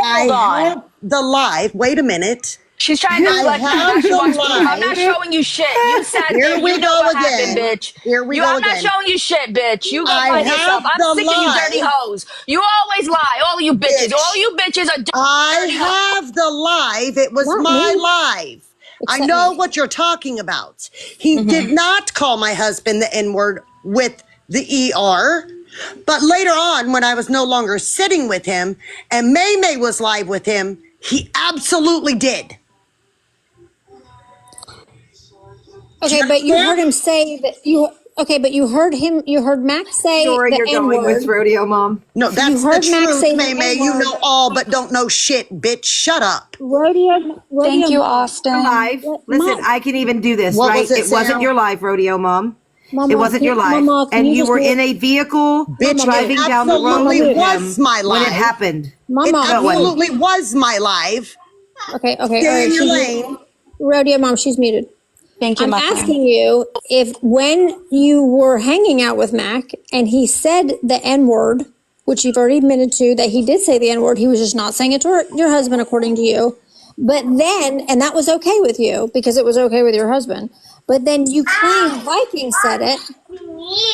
Hold on. have the live. Wait a minute. She's trying to I deflect you have back. She the wants proof. I'm not live. showing you shit. You sat Here there. we You know go what happened, again. bitch. Here we You. go I'm not again. showing you shit, bitch. You go I find yourself. have I'm the sick of you dirty live, hoes. You always lie. All of you bitches. All bitch. you bitches are dirty I hoes. have the live. It was Not my me. live. I Except know me. what you're talking about. He did not call my husband the N word with the ER. But later on, when I was no longer sitting with him and May May was live with him, he absolutely did. Do Okay, you but you heard understand? him say that you. Okay, but you heard him. You heard Max say Story the you're N going with, word. Rodeo Mom. No, You that's the heard Max truth, say May the May. N You word. know all but don't know shit, bitch. Shut up. Rodeo Thank you, mom. Your Austin. life. Listen, Mom, I can even do this, What right? was it, It wasn't Sam? your life, Rodeo Mom. It Mama, wasn't your life. Mama, can And you you just were mute? in a vehicle Bitch, Mama, it mute. driving down the road Mama, absolutely with mute. was him my when it live. happened. It Mama, Go on. mute. absolutely was my live. Okay, okay, all Stay right. in your She's lane. Rodeo mom. She's muted. Thank you, I'm my friend. asking you if when you were hanging out with Mac and he said the N word, which you've already admitted to that he did say the N word, he was just not saying it to your husband, according to you. But then, and that was okay with you because it was okay with your husband. But then you claim Viking said it,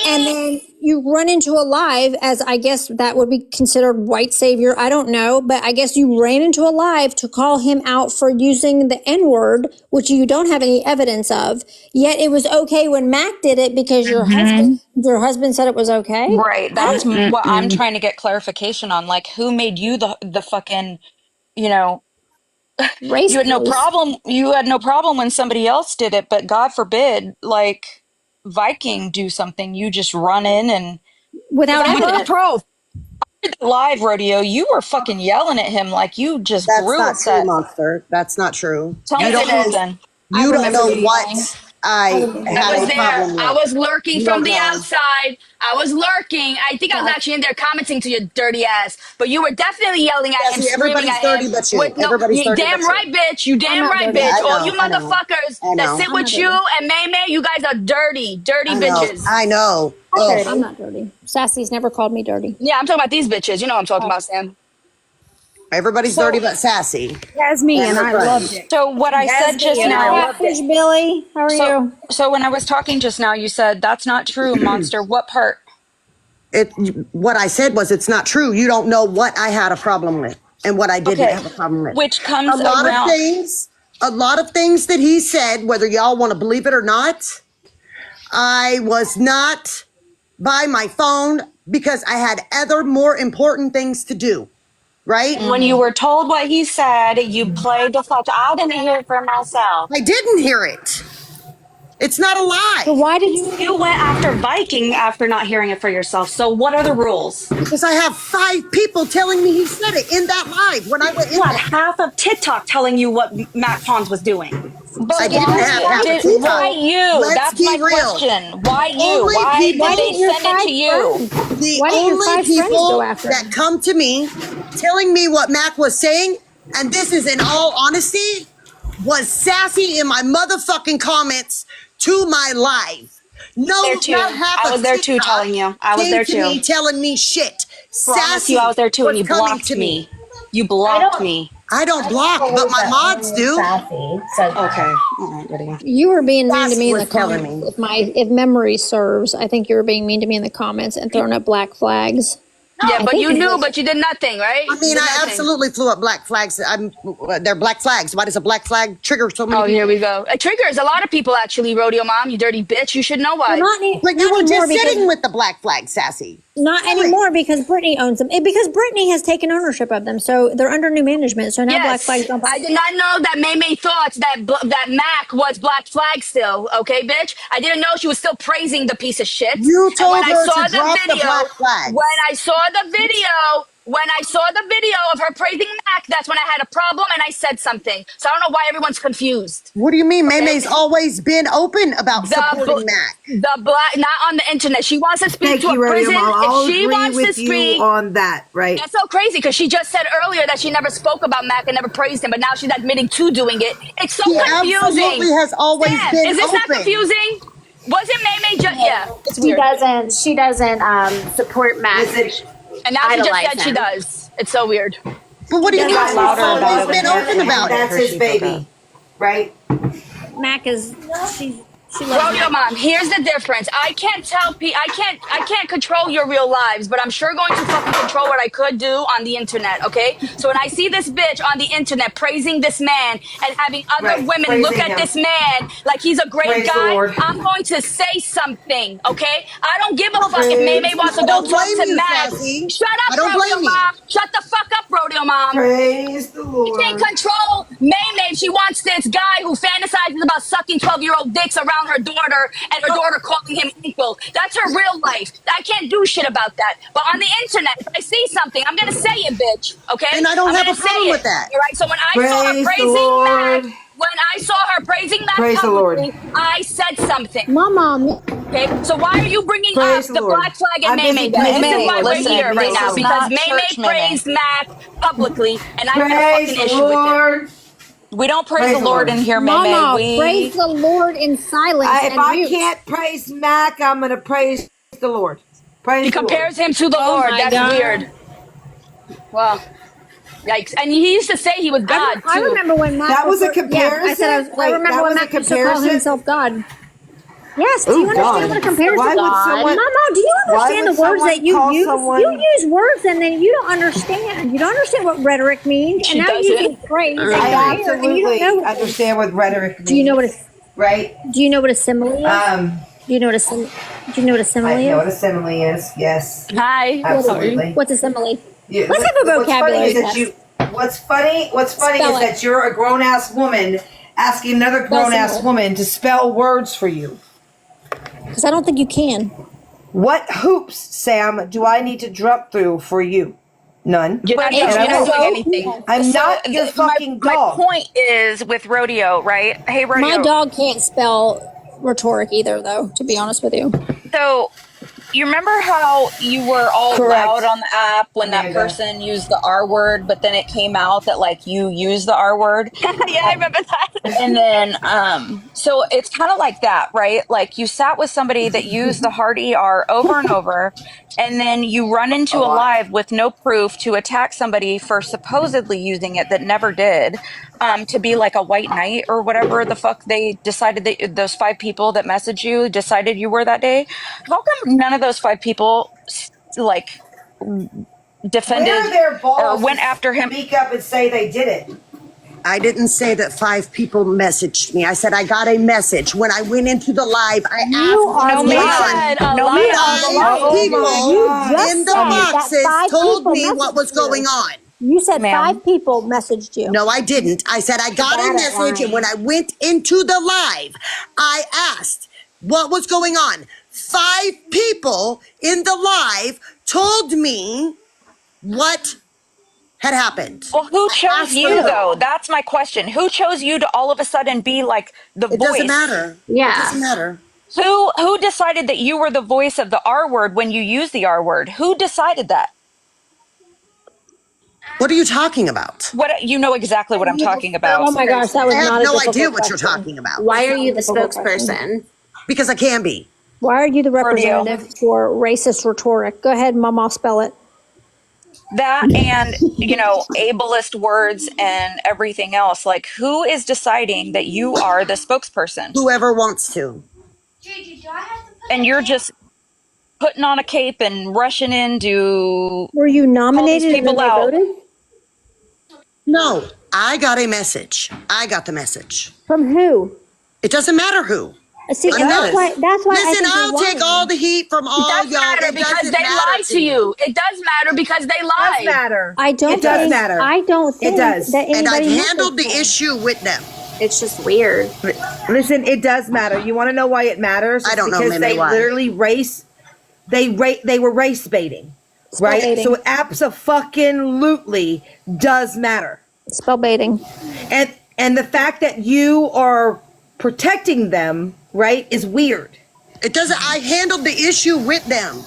and then you run into a live, as I guess that would be considered white savior. I don't know, but I guess you ran into a live to call him out for using the N word, which you don't have any evidence of. Yet it was okay when Mac did it because your husband said it was okay. Right. I That's don't what I'm trying to get clarification on. Like, who made you the fucking, you know, race police you had no problem when somebody else did it, but God forbid, like Viking do something, you just run in and because without I have evidence. proof. Live rodeo, you were fucking yelling at him like you just That's grew not true, upset. Monster. That's not true. Tell You me don't if it is know. then. I You don't remember know you what yelling. I I remember I you had was a yelling. there. problem I with. was lurking You from don't the know. outside. I was lurking. I think I was actually in there commenting to your dirty ass. But you were definitely yelling at him, Sassy, screaming everybody's at him dirty but you. with no, Everybody's you dirty damn but you. right, bitch. You I'm damn not right, dirty. Yeah, bitch. I All you know. I know. motherfuckers I that know. sit I'm with not you dirty. and May May, you guys are dirty, dirty I know. bitches. I know. I'm Ugh. I'm dirty. not dirty. Sassy's never called me dirty. Yeah, I'm talking about these bitches. You know what I'm talking Oh. about, Sam. Everybody's dirty So, but Sassy That's me, and and her I loved friends. it. so what I That's said me, just and I now. loved Catfish it. Billy, how are So, you? so when I was talking just now, you said that's not true, monster. What part? It. What I said was it's not true. You don't know what I had a problem with and what I didn't Okay, have a problem with. which A comes lot of around. things. A lot of things that he said, whether y'all want to believe it or not, I was not by my phone because I had other more important things to do. Right? When you were told what he said, you played deflect. I didn't hear it for myself. I didn't hear it. It's not a So lie. why did you? You went after Viking after not hearing it for yourself. So what are the rules? Because I have 5 people telling me he said it in that live when I went You in had there. half of TikTok telling you what Matt Pons was doing. But I didn't have why half a did TikTok. why you? Let's That's my be real. question. Why The you? only Why did Why they didn't people, your send it to 5 you? friends? the Why didn't your only 5 friends go people after that him? come to me telling me what Mac was saying, and this is in all honesty, was Sassy in my motherfucking comments to my live. There No, not too. half I a was there too TikTok telling you. I was came there to too. me telling me shit. Promise you I Sassy was there too and was you coming blocked to me. me. You I blocked don't. me. I don't I don't block, but believe my that mods only do. Sassy said that. Okay. All right, Lydia. You were being mean to Sassy me in the was telling comments. me. If memory serves, I think you were being mean to me in the comments and throwing up black flags. Yeah, I but think you you knew, did. but you did nothing, right? I You mean, did I nothing. absolutely flew up black flags. They're black flags. Why does a black flag trigger so many Oh, here people? we go. It triggers a lot of people actually, rodeo mom, you dirty bitch. You should know Well, why. But you not were anymore just because sitting with the black flag, Sassy. not Chilling. anymore because Brittany owns them. Because Brittany has taken ownership of them, so they're under new management. So now Black Flags Yes, don't I bother. did not know that May May thought that that Mac was Black Flag still. Okay, bitch. I didn't know she was still praising the piece of shit. You And when told I her saw to the drop the video, black flags. when I saw the video of her praising Mac, that's when I had a problem and I said something. So I don't know why everyone's confused. What do you mean? May Okay, May's always been open about the supporting Mac. the black not on the internet. She wants to speak Thank to a you, Rodeo prison. Mom. If I'll she agree wants to with you speak. on that, right? That's so crazy because she just said earlier that she never spoke about Mac and never praised him, but now she's admitting to doing it. It's so She confusing. absolutely has always Sam, been is this not open. confusing? Wasn't May May just, yeah, it's She weird. doesn't. She doesn't support Max. Listen, And now she just Idolize said she him. does. It's so weird. But what do you mean? got He's louder always about it been when open about it. That's his baby, right? Mac is she loves Rodeo Mac. mom, here's the difference. I can't tell I can't control your real lives, but I'm sure going to fucking control what I could do on the internet, okay? So when I see this bitch on the internet praising this man and having other Right, women look praising at him. this man like he's a great Praise the guy, Lord. I'm going to say something, okay? I don't give a fuck if Praise May wants to I go don't talk blame to you, Mac. Sassy. Shut I up, don't Rodeo blame you. mom. Shut the fuck up, Rodeo mom. Praise the You can't Lord. control May. She wants this guy who fantasizes about sucking 12-year-old dicks around her daughter and her daughter calling him uncle. That's her real life. I can't do shit about that. But on the internet, if I see something, I'm going to say it, bitch. Okay? And I don't I'm have going a to say problem it. with that. All right? So when I saw her Praise the praising Mac, Lord. when I saw her praising Mac Praise the Lord. publicly, I said something. Mama, Okay, so why are you bringing Praise up the the Lord. Black Flag and I'm May busy then? praising This is the why Lord. we're Listen, here right this now is because not May church May. praised Mac publicly, and I had a Praise fucking the issue with it. Lord. We don't praise Praise the the Lord Lord. in here, May. Mama, praise We the Lord in silence If and I mute. can't praise Mac, I'm going to praise the Lord. Praise She the Lord. compares him to the Oh Lord. my That's weird. God. Well, yikes. And he used to say he was God, I too. remember when Mac That was a referred, yeah, I said comparison? I Wait, remember that when was a Mac used to call comparison? himself God. Yes, do Oh, you understand God. what a comparison Why is? would someone... Mama, do you Why understand would the words that someone you call use? someone... You use words and then you don't understand. You don't understand what rhetoric means, and She now you're doesn't. using praise and I compare, and you don't know absolutely what it is. understand what rhetoric Do you know what means, right? a simile is? Do you know what a do you know what a simile I know what is? a simile is. Yes, Hi. How are you? absolutely. What's a simile? You, Let's have a what's funny vocabulary is that test. What's funny Spell is it. that you're a grown ass woman asking another Spell grown ass simile. woman to spell words for you. Because I don't think you can. What hoops, Sam, do I need to jump through for you? None. You're not, But you're it's not so doing anything. I'm so not your fucking my dog. point is with rodeo, right? Hey My rodeo. dog can't spell rhetoric either, though, to be honest with you. So you remember how you were all loud Correct, on the app when that Amanda. person used the R word, but then it came out that like you used the R word? Yeah, I remember that. And then, so it's kind of like that, right? Like you sat with somebody that used the hard ER over and over, and then you run into A a lot. live with no proof to attack somebody for supposedly using it that never did, to be like a white knight or whatever the fuck they decided that those 5 people that messaged you decided you were that day. How come none of those 5 people like Where are defended their or balls to went after him? speak up and say they did it? I didn't say that 5 people messaged me. I said I got a message. When I went into the live, I You asked are No, He ma'am. said a No, lot ma'am. of five lies. people my God. in the said that boxes 5 told people me what was messaged you. going on. You said Ma'am. 5 people messaged you. No, I didn't. I said I got a bad at message, and lying. when I went into the live, I asked what was going on. 5 people in the live told me what had happened. Well, who I chose asked for you help. though? That's my question. Who chose you to all of a sudden be like the It doesn't voice? matter. Yeah. It doesn't matter. Who decided that you were the voice of the R word when you use the R word? Who decided that? What are you talking about? What you know exactly what I'm talking about. Oh my gosh, that was I have not a no difficult idea what you're question. talking about. Why are you the Difficult question. spokesperson? Because I can be. Why are you the Rodeo. representative for racist rhetoric? Go ahead, Mama, spell it. That and ableist words and everything else. Like who is deciding that you are the spokesperson? Whoever wants to. And you're just putting on a cape and rushing in to Were you call these nominated and then people they out. voted? No, I got a message. I got the message. From who? It doesn't matter who. See, It and does. that's why I Listen, think I'll you're take lying. all the heat from It all does y'all. matter It because doesn't they matter lied to you. It does matter because they It does lied. matter. I don't It does think, matter. I don't think It does. that anybody And I've knows handled the this. issue with them. It's just weird. Listen, it does matter. You want to know why it matters? I don't know, because Mimi, they why. literally they were race baiting, Spell right? baiting. So it abso-fucking-lutely does matter. Spell baiting. And the fact that you are protecting them, right, is weird. It doesn't. I handled the issue with them.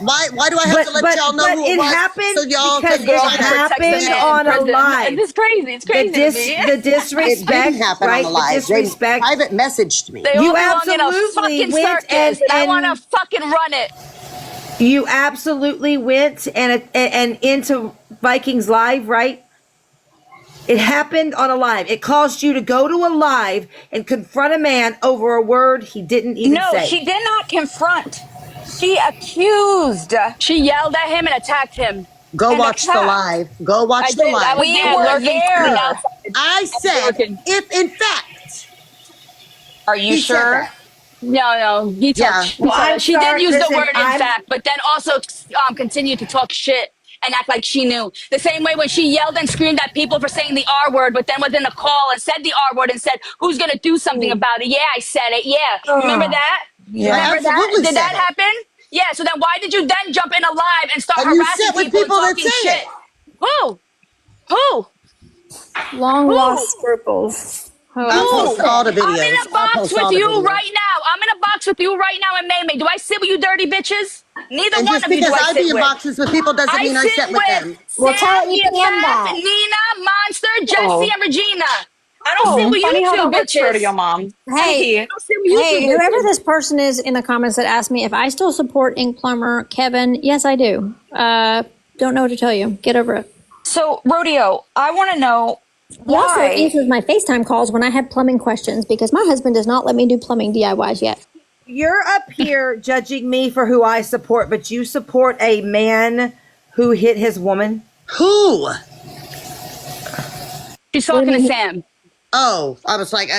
Why do I have to let y'all know who it was? happened So y'all because can it decide how to happened protect them? on a President. live. It's crazy. It's crazy to me. The It disrespect, didn't happen right? on the live. The disrespect. They private messaged me. They You all belong in a absolutely fucking went circus, and I want to and fucking run it. You absolutely went and into Vikings Live, right? It happened on a live. It caused you to go to a live and confront a man over a word he didn't even No, say. she did not confront. She accused. She yelled at him and attacked him. Go And watch the attack. live. Go watch I the did. I live. was We there were lurking, there. screaming outside. I said, lurking. if in fact Are you he said sure? that. No, he Yeah. talked. Well, I'm She sorry, did use listen, the word in I'm- fact, but then also continued to talk shit and act like she knew. The same way when she yelled and screamed at people for saying the R word, but then was in a call and said the R word and said, "Who's gonna do something about it?" Yeah, I said it. Yeah, remember that? Yeah. Remember that? Absolutely Did that said it. happen? Yeah. So then why did you then jump in a live and start And you harassing sit with people, people and that talking say shit? it. Who? Who? Long Who? lost scruples. I'll Oh, post all the videos. I'm in a I'll box post with all the you videos. right now. I'm in a box with you right now in May. Do I sit with you dirty bitches? Neither And one just of you do because I I be sit in with. boxes with people doesn't mean I sit sit with them. Well, tell Sam, EPM EFF, that. Nina, Monster, Jesse, Oh. and Regina. I don't sit with Funny you how two that works, Rodeo bitches. Mom. hey, I don't sit with you hey, two whoever bitches. this person is in the comments that asked me if I still support Ink Plumber, Kevin, yes, I do. Don't know what to tell you. Get over it. So, Rodeo, I want to know He also why. answers my FaceTime calls when I have plumbing questions because my husband does not let me do plumbing DIYs yet. You're up here judging me for who I support, but you support a man who hit his woman? Who? She's What do talking you to mean? Sam. Oh, I was like,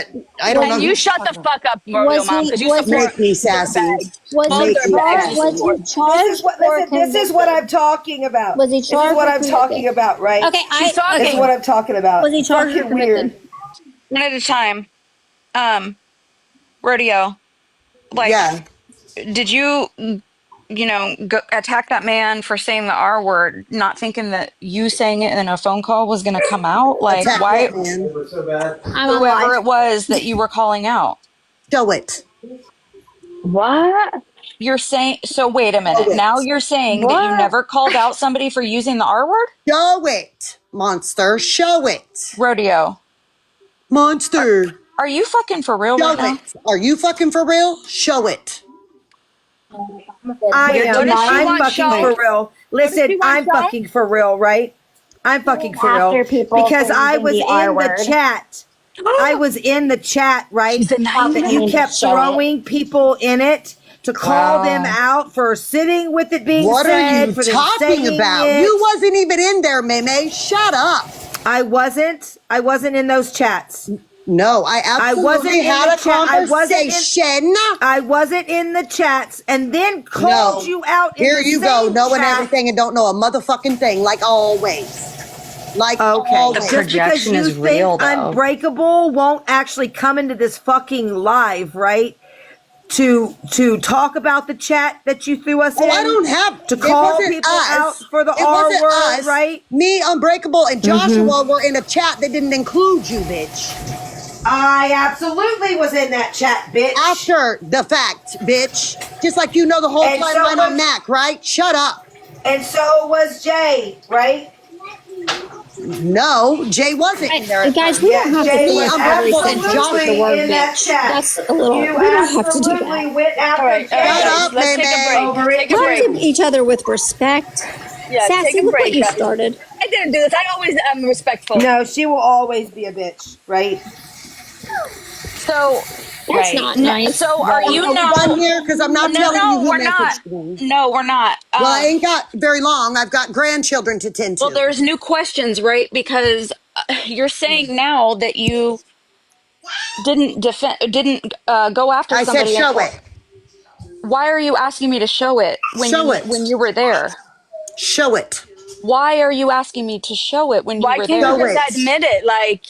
I don't know. And who you she's shut talking the about. fuck up, Rodeo Was Mom, he- because you was he- support Make me sassy. dirtbags. Was All he Make me dirtbags sassy. you was support. he charged or This is what I'm talking about. Was he This is charged what or I'm talking convicted? about, right? Okay, She's talking. This is what I'm talking about. Was he charged or Fucking weird. convicted? One at a time. Rodeo, like, Yeah. did you, go attack that man for saying the R word, not thinking that you saying it in a phone call was going to come out? Like, Attack why, what, man? I'm on whoever live. it was that you were calling out? Show it. What? You're saying, so wait a minute. Show it. Now you're saying that you What? never called out somebody for using the R word? Show it, monster. Show it. Rodeo, Monster. are you fucking for real Show right now? it. Are you fucking for real? Show it. I You're am. denying- I'm want fucking shown? for real. does she Listen, want I'm shown? fucking for real, right? I'm fucking for real. After people Because for I using was the in R the word. chat. I was in the chat, right? She's denying That it. you mean, kept show it. throwing people in it to call them out for sitting with it being What said. are you for them talking saying about? it. You wasn't even in there, Meme. Shut up. I wasn't in those chats. No, I absolutely wasn't in had the a chat. conversation. I wasn't in the chats and then called you out in Here the you go, same knowing chat. everything and don't know a motherfucking thing, like always. Like Okay, always. just because projection you is think real, though. Unbreakable won't actually come into this fucking live, right? To talk about the chat that you threw us in. I don't have to it call wasn't people us. out for the It R wasn't word, us. right? Me, Unbreakable, and Joshua were in a chat that didn't include you, bitch. I absolutely was in that chat, bitch. After the fact, bitch. Just like you know the whole And so timeline on was- Mac, right? Shut up. And so was Jay, right? No, Jay wasn't in there. Hey, guys, we don't have Jay to was do everything just absolutely the word in that bitch. chat. That's a little. You We don't have to do absolutely that. went after All right, Jay. Shut guys, up, let's take a break. Over it. Take a Talk break. to each other with respect. Yeah, Sassy, take a look what break, you guys. started. I didn't do this. I always am respectful. No, she will always be a bitch, right? So, That's not nice. so are you Are we not? done here? Because I'm not telling you who we're not. messaged me. No, we're not. Well, I ain't got very long. I've got grandchildren to tend to. Well, there's new questions, right? Because you're saying now that you didn't go after I said somebody. show it. Why are you asking me to show it when Show you it. when you were there? Show it. Why are you asking me to show it when Why you were can't there? you Show just it. admit it? Like,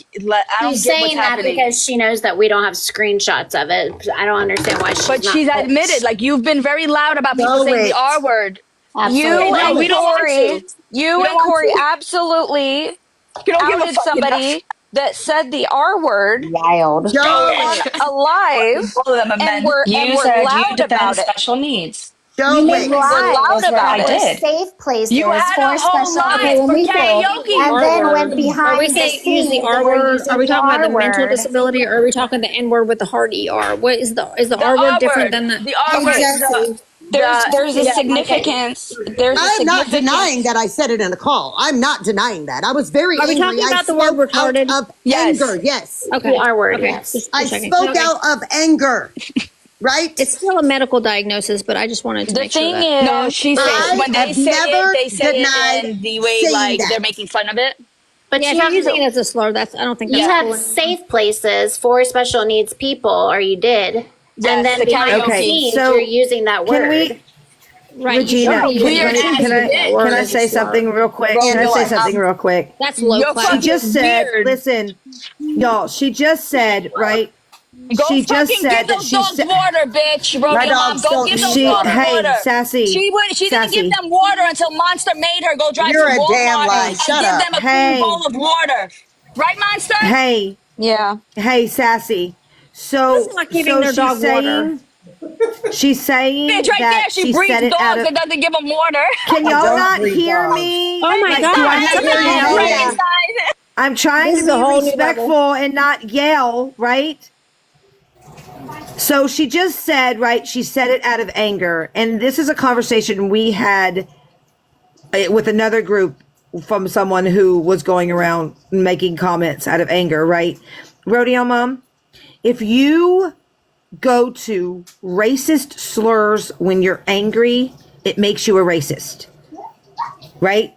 I don't She's get what's saying that happening. because she knows that we don't have screenshots of it. I don't understand why she's But not. she's admitted, like, you've been very loud about people Show saying it. the R word. Absolutely. You No, and we don't want Corey, to. you We don't and want Corey to. absolutely You don't give a outed fuck somebody enough. that said the R word Wild. Show on it. a live All of them are and men. were You said you loud defend about it. special needs. Show You it. make We're lives loud That's what about I it. did. safe places You had for a whole special live Okay, when for we say karaoke. and R then word, went behind are we the saying use the scenes R and were word? using Are we the talking about the R mental word. disability, or are we talking the N word with the hard ER? What is the The R word R different word. than the? The R word. Exactly. There's a Yeah, significance. There's a I am not significance. denying that I said it in a call. I'm not denying that. I was very Are we angry. talking I about the word spoke out retarded? of Yes. anger. Yes. Okay. The R word, Okay. yes. Just I checking. spoke Okay. out of anger. Right? It's still a medical diagnosis, but I just wanted to The make sure thing that. No, is, she said I when they have say never it, they say denied it in the way saying like that. they're making fun of it. But Yeah, you if you're have using it as a slur, that's I don't think that's you have cool. safe places for special needs people, or you did. Yes, And then the behind the karaoke. scenes, so you're using that Can word. we, Right. Regina, you shouldn't be using weird it ass as a bitch. word can I as a say slur. something real quick? Bro, Can I no, say something real quick? That's low You're class. She fucking just said, weird. listen, y'all, she just said, right? Go She just fucking said give that those she dogs said, water, bitch. My Rodeo mom, dogs go don't give need those she, dogs water. hey, water. Sassy, She didn't give Sassy, them water until Monster made her go drive You're to a damn Walmart lie. and Shut give up. them a clean hey, bowl of water. Right, Monster? hey, yeah. hey, Sassy. Who's So, not giving their she's dog water? saying Bitch, right that there. She she breeds said it out dogs of, and doesn't give them water. can I y'all don't not breed hear dogs. me? Oh my Like, God. do I I have to hear you, yell? Rodan. Frankenstein. I'm trying This to is a be whole new level. respectful and not yell, right? So she just said, right? She said it out of anger. And this is a conversation we had with another group from someone who was going around making comments out of anger, right? Rodeo Mom, if you go to racist slurs when you're angry, it makes you a racist, right?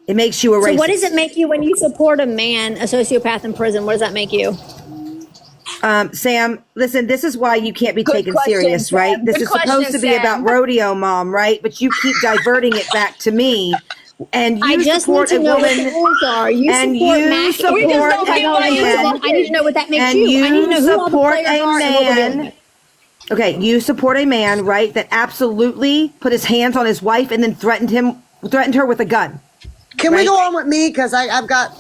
It makes you a racist. So what does it make you when you support a man, a sociopath in prison? What does that make you? Sam, listen, this is why you can't be Good taken question, serious, Sam. right? This Good is supposed question, to be about Sam. Rodeo Mom, right? But you keep diverting it back to me. And you I just need support to a know what the woman, rules are. You and support you Mac. support We just don't a get why you man, support I need to know what that makes and you. I need to you know who all the support players a are and what we're dealing man. with. Okay, you support a man, right, that absolutely put his hands on his wife and then threatened her with a gun. Can we Right. go on with me? Because I've got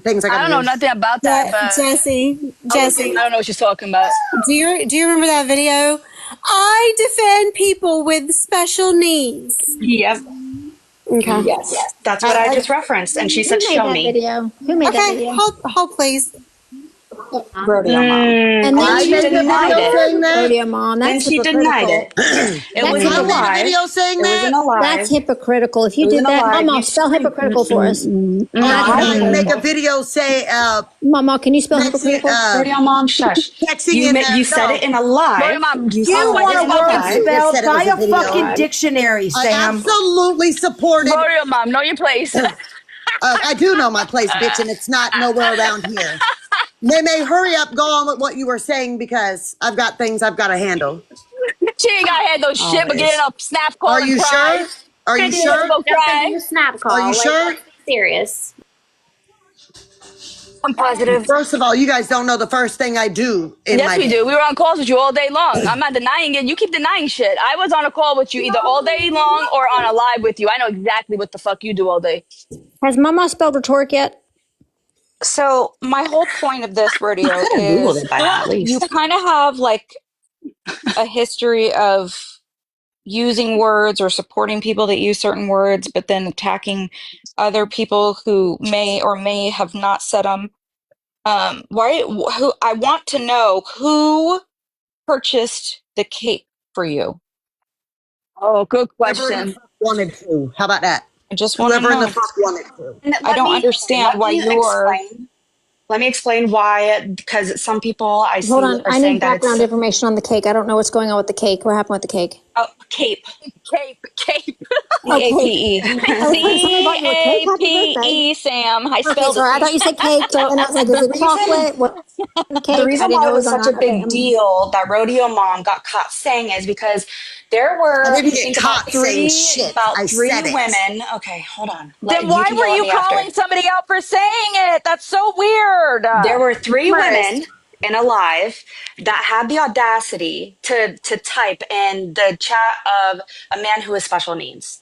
things I I got to don't do. know nothing about that, but Jesse, I don't know what she's talking about. do you remember that video? I defend people with special needs. Yep. Okay. Yes. That's what I just referenced. And she Who said, made show that me. video? Who made that Okay. video? Hold please. Rodeo Mom. And then I she made a denied video it. saying that. Rodeo Mom. Then That's she denied hypocritical. it. It was That's in I a made a live. video saying It was that. in a live. That's hypocritical. If you It was did in a that, live. Mama, You spell screamed. hypocritical for us. I did not I make a video say Mama, can you spell texting, hypocritical? Rodeo Mom, shush. texting You in you said no. it in a Rodeo live. mom, You You said want it a in a word live. Just spelled? said it Buy was a a video. fucking dictionary, I Sam. absolutely supported. Rodeo mom, know your place. I do know my place, bitch, and it's not nowhere around here. May hurry up, go on with what you were saying because I've got things I've got to handle. She ain't got to handle shit but getting a snap call Are and you cry. sure? Are you Do sure? Go jump into cry. your snap call. Are you Like, sure? let's be serious. I'm positive. First of all, you guys don't know the first thing I do in Yes, my we day. do. We were on calls with you all day long. I'm not denying it. You keep denying shit. I was on a call with you either all day long or on a live with you. I know exactly what the fuck you do all day. Has Mama spelled rhetoric yet? So my whole point of this rodeo I could have Googled is it by now, at you least. kind of have like a history of using words or supporting people that use certain words, but then attacking other people who may or may have not said them. Who I want to know who purchased the cape for you. Oh, good Whoever in the question. fuck wanted to. How about that? I just want to Whoever in the know. fuck wanted to. And I don't understand why you're. let me explain why, because some people I Hold see on. are I saying need that it's background information on the cake. I don't know what's going on with the cake. What happened with the cake? cape. Cape. Oh, cake. CAPE. I was like, somebody bought you a cake? Happy birthday. CAPE, Sam. I Okay, spelled sorry. I it. thought you said cake, and I was like, is The it reason chocolate? What cake? the I reason didn't why know it it was was or such a not. Okay. big deal that Rodeo Mom got caught saying is because there I were, didn't I get think caught saying shit. I three said it. women. Okay, hold on. Then You why can were yell at you me after. calling somebody out for saying it? That's so weird. There were three Humorous. women in a live that had the audacity to type in the chat of a man who has special needs.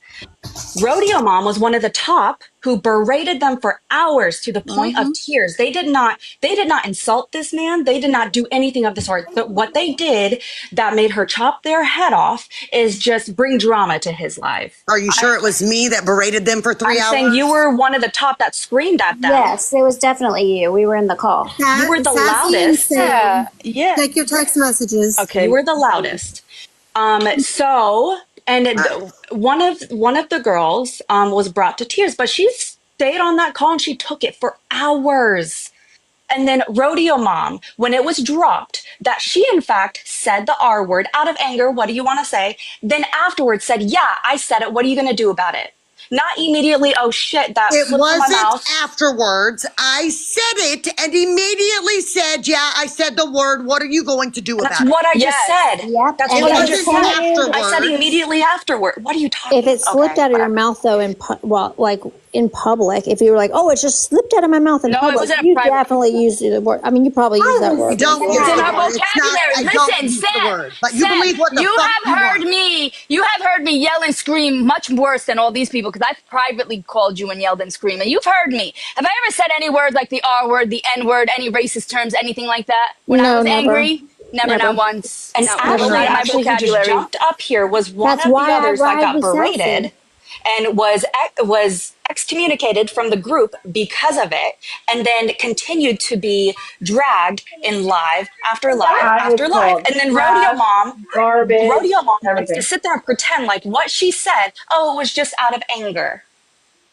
Rodeo Mom was one of the top who berated them for hours to the point of tears. They did not insult this man. They did not do anything of the sort. But what they did that made her chop their head off is just bring drama to his life. Are you sure it was me that berated them for 3 I'm hours? saying you were one of the top that screamed at them. Yes, it was definitely you. We were in the call. You were the Sassy and loudest. Sam, Yeah. check your text messages. You Okay. were the loudest. So, and one of the girls was brought to tears, but she stayed on that call and she took it for hours. And then Rodeo Mom, when it was dropped, that she in fact said the R word out of anger. What do you want to say? Then afterwards said, yeah, I said it. What are you going to do about it? Not immediately, oh shit, that It slipped from my wasn't mouth. afterwards. I said it and immediately said, yeah, I said the word. What are you going to do That's about what I just Yes. said. Yep. That's And what I if just it said. afterwards. I said immediately afterward. What are you talking If it slipped Okay, out of your whatever. mouth, though, in public, if you were like, "Oh, it just slipped out of my mouth in No, it public," wasn't a you private. definitely used the word. I mean, you probably used that I word. don't use It's in the our word. It's not, vocabulary. I don't Listen, use the Sam, word. But you Sam, believe what the you fuck have you heard want. me. You have heard me yell and scream much worse than all these people because I've privately called you and yelled and screamed, and you've heard me. Have I ever said any word like the R word, the N word, any racist terms, anything like that? When I No, was never. angry, never, Never. not once. And No, Never never actually, not in my who just vocabulary. jumped up here was one That's of the why I others that ride got with berated Sassy. and was excommunicated from the group because of it, and then continued to be dragged in live after live I was after live. called And then trash, garbage, Rodeo Mom wants to everything. sit there and pretend like what she said, oh, it was just out of anger.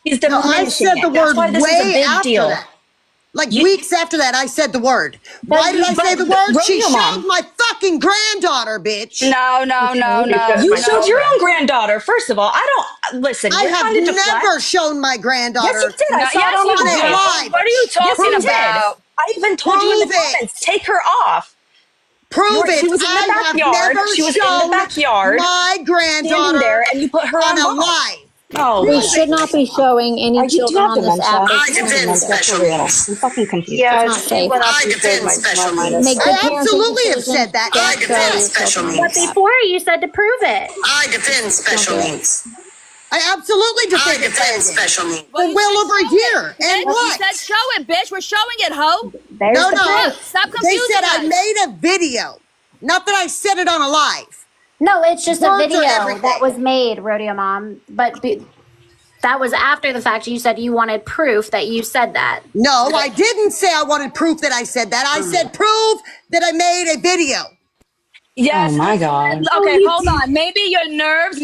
He's No, I diminishing said the it. That's word why this is a way big after deal. that. Like You, weeks after that, I said the word. Why did I say the but word? She Rodeo showed Mom, my fucking granddaughter, bitch. No, no, no, You no, showed you my showed no. your children. own granddaughter. First of all, I don't listen. I You're have trying to never deflect. shown my Yes, you granddaughter did. I No, saw it yes, on you the on a live. do. live. What are you Yes, talking you Prove it. did. about? I even told you in the Prove comments, it. take her off. Prove She it. was in the I have backyard. never She was in the shown backyard, my standing granddaughter there, and you put her on on a live. live. Oh We Prove my should it. not be goodness. showing any Do you children have on this dementia? app. I It's Do you have defend dementia inappropriate. for special real? needs. I'm fucking confused. It's Yeah, not she safe. went up I and showed defend my special son my needs. Make son. good I parenting absolutely have decisions. said that. Don't I show defend your special children on But this needs. app. before you said to prove it. I defend Don't special do it. needs. I absolutely defend special needs. Well, For you well said over a show it, year. And bitch. You what? said show it, bitch. We're showing it, ho. There's No, the no. proof. Stop They confusing said I us. made a video. Not that I said it on a live. No, it's just a Words are video everything. that was made, Rodeo Mom. But that was after the fact. You said you wanted proof that you said that. No, I didn't say I wanted proof that I said that. I said prove that I made a video. Oh Yes, my and God. okay, hold on. Maybe your nerves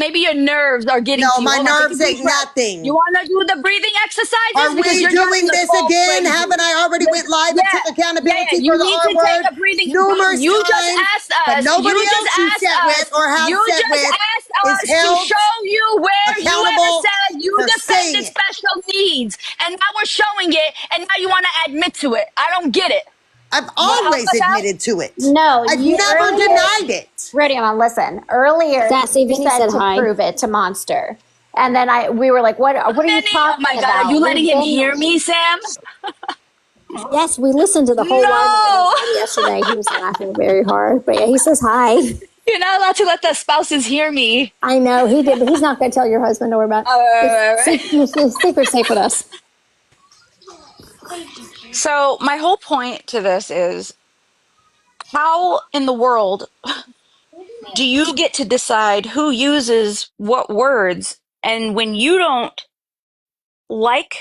are getting No, to you. my Hold on, take a nerves deep ain't breath. nothing. You want to do the breathing exercises Are because we you're driving doing us this all again? crazy. Haven't I already went live and took accountability You for the need R to take word a breathing. numerous You just times? asked But us. nobody You just else you asked sat us. with or have You sat just with asked is us to held show you where you ever accountable said you for defended saying it. special needs, and now we're showing it, and now you want to admit to it. I don't get it. I've You want to help always us out? admitted to it. No, I've you never earlier. denied it. Rodeo Mom, listen. Earlier, Sassy you Vinny said said to hi. prove it to Monster, and then we were like, "What? What are you Benny, oh my talking God, are about?" you letting We've him been. hear me, Sam? Yes, we listened to the whole live of No. it yesterday. He was laughing very hard. But yeah, he says hi. You're not allowed to let the spouses hear me. I know he did, but he's not going to tell your husband. Don't worry about it. It's secret safe with us. So my whole point to this is, how in the world do you get to decide who uses what words? And when you don't like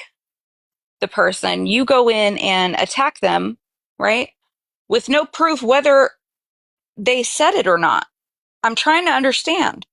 the person, you go in and attack them, right? With no proof whether they said it or not. I'm trying to understand.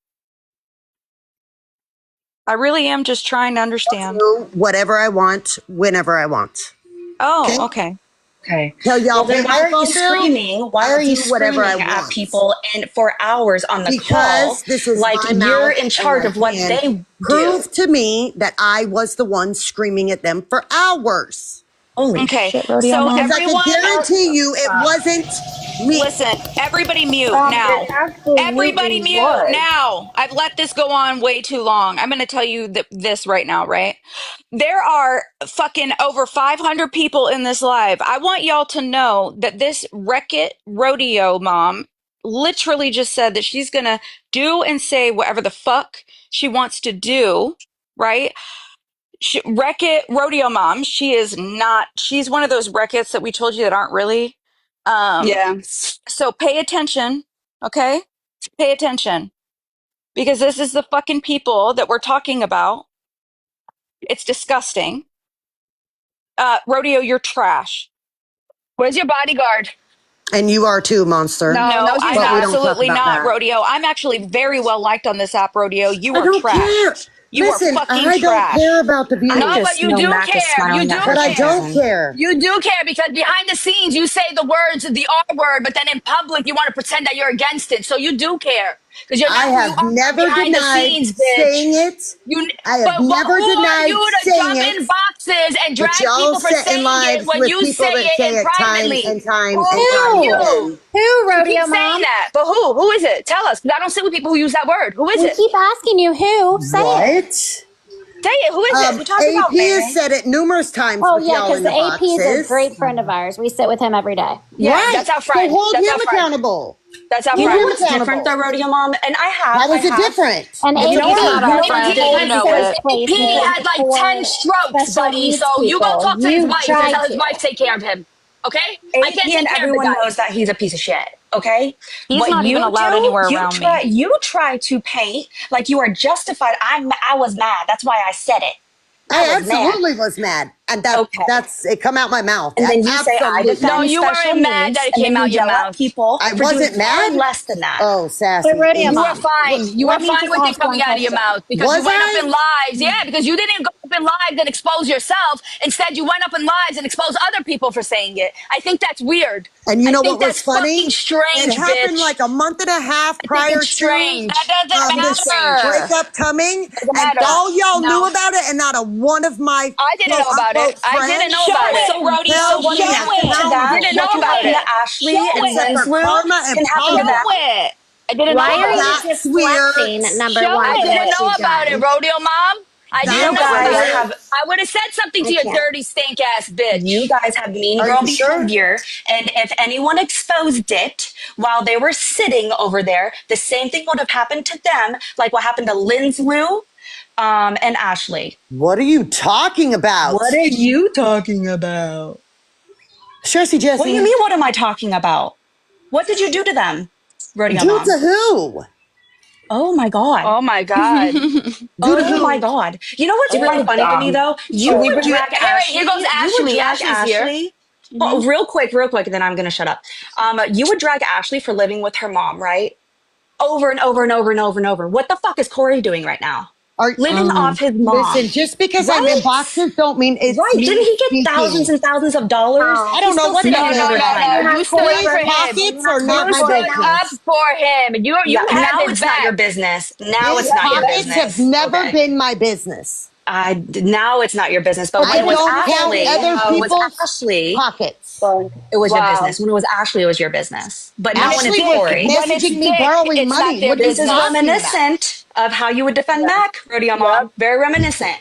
I really am just trying to understand. Do whatever I want, whenever I want. Oh, okay. Okay. Tell y'all Well, then pay why my are you phone bill. screaming? Why I'll are you do whatever I screaming at want. people and for hours on the call? Because this is Like my you're mouth in charge and of what I they can do. prove to me that I was the one screaming at them for hours. Holy Okay. shit, Rodeo So Mom. Because I can everyone, guarantee you it wasn't me. listen, everybody mute It now. Everybody absolutely mute was. now. I've let this go on way too long. I'm going to tell you this right now, right? There are fucking over 500 people in this live. I want y'all to know that this Wreck-It Rodeo Mom literally just said that she's going to do and say whatever the fuck she wants to do, right? Wreck-It Rodeo Mom, she's one of those Wreck-Its that we told you that aren't really. Yeah. So pay attention, okay? Pay attention. Because this is the fucking people that we're talking about. It's disgusting. Rodeo, you're trash. Where's your bodyguard? And you are too, Monster. No, she's I'm But we don't talk absolutely about not, that. Rodeo. I'm actually very well liked on this app, Rodeo. You I are don't trash. care. You Listen, are fucking I don't trash. care about the views. I No, but just you know do Mac is care. You smiling do at her But I care. don't care. You do care because behind the scenes you say the words, the R word, but then in public you want to pretend that you're against it. So you do care because you're I not. You have are never behind the denied scenes, bitch. saying it. You, I have but never who are denied you to saying jump in it. boxes and drag But y'all people for sit in saying it lives when with you say people that it say in it time privately? and time Who and are time you? again. Who, You Rodeo keep saying Mom? that, but who? Who is it? Tell us, because I don't sit with people who use that word. Who is We it? keep asking you who. Say it. What? Say it. Who is it? You talking AP about May has May? said it numerous times Oh with yeah, y'all because in the the AP is a boxes. great friend of ours. We sit with him every day. Yeah, Right. that's our So friend. hold That's him our friend. accountable. That's our You know friend. what's different though, Rodeo Mom? And How is it different? And You AP, know what's not our you friend, have and you a know safe it. place He now had like 10 for strokes, special buddy. needs So you go people. talk to his You wife try and tell his to. wife to take care of him. Okay? I AP can't and take care of the everyone guy. knows that he's a piece of shit. Okay, He's what not even you allowed do, anywhere around me. you try to paint like you are justified. I was mad. That's why I said it. I I was mad. absolutely was mad. And Okay. that's it come out my mouth. And then you say I Absolutely. No, defend you special weren't mad needs, that it and came then you out your yell at mouth. people I for doing wasn't far mad. less than that. Oh, sassy. But Rodeo AP. You were Mom, fine. You were let me fine just with it ask one coming out of your question. mouth because you Was went up I? in lives. Yeah, because you didn't go up in lives and expose yourself. Instead, you went up in lives and exposed other people for saying it. I think that's weird. And you I know think what was that's fucking funny? It strange, happened bitch. like a month and a half I think prior it's to strange. That I think doesn't it's this strange. matter. breakup coming, Doesn't and matter. all y'all knew No, about it, and not a one of my I didn't quote know about it. unquote I didn't know friends Show about it. it, Rodeo. So what held can me Show happen to it. that? I didn't know What can about happen to it. Ashley Show and except it. for Lenslu karma and can happen to Show Paula. that. it. I didn't know Why are about you it. That's weird. deflecting? Number Show one, I from didn't what it. know you've about it, done. Rodeo Mom. I didn't You That's know guys about weird. it. have I would have said something to I your can't. dirty stink ass you bitch. guys have mean Are girl you sure? behavior, and if anyone exposed it while they were sitting over there, the same thing would have happened to them, like what happened to Lenslu and Ashley. What are you talking about? What are you talking about? Jesse What do you Jesse. mean? What am I talking about? What did you do to them, Rodeo Due Mom? to who? Oh my god. Oh my God. Due to Oh who? my god. You know what's Oh really my funny to me God. though? You Oh would my drag Wait, Ashley. here goes You would Ashley. drag Ashley's here. Ashley. Well, real quick, and then I'm gonna shut up. You would drag Ashley for living with her mom, right? Over and over and over and over and over. What the fuck is Corey doing right now? Are, Living off his listen, mom. just because I'm in Right? boxes don't mean it's Right. me Didn't he get speaking. thousands and thousands of dollars? Oh. I don't He's know still what it sitting No, in is. no, his no, recliner. no. You stood up These for him. pockets are not You my stood up business. for him. You Yeah, had now his it's not your back. business. Now His it's not your pockets have business. never Okay. been my business. Now it's not your business. But when I it was don't count Ashley, other people's pockets. it was your Wow. business. When it was Ashley, it was your business. But When not it's when it's Ashley dick, was Corey. when it's messaging me dick, borrowing it's not money. their What are you This is business. talking about? reminiscent of how you would defend Mac, Rodeo Mom. Very reminiscent.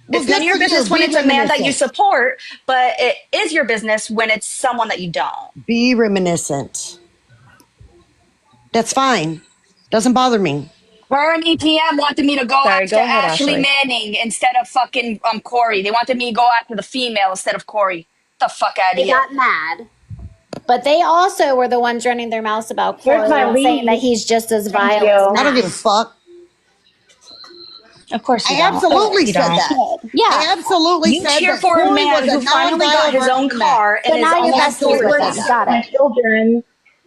Well, It's none good of your for you. business when Be it's a man that you reminiscent. support, but it is your business when it's someone that you don't. Be reminiscent. That's fine. Doesn't bother me. Her and EPM wanted me to go Sorry, after go ahead, Ashley Ashley. Manning instead of fucking Corey. They wanted me to go after the female instead of Corey. Get the fuck out of They here. got mad. But they also were the ones running their mouths about Corey Here's my and saying that lead. he's just as Thank vile you. as I don't Matt. give a fuck. Of course you I don't. absolutely You said don't. that. Yeah. I absolutely You said cheer that for a Corey man was a who finally got non-violent his version own of Matt. car and So his now own you're I best friends absolutely with said him. that. Got My it. children.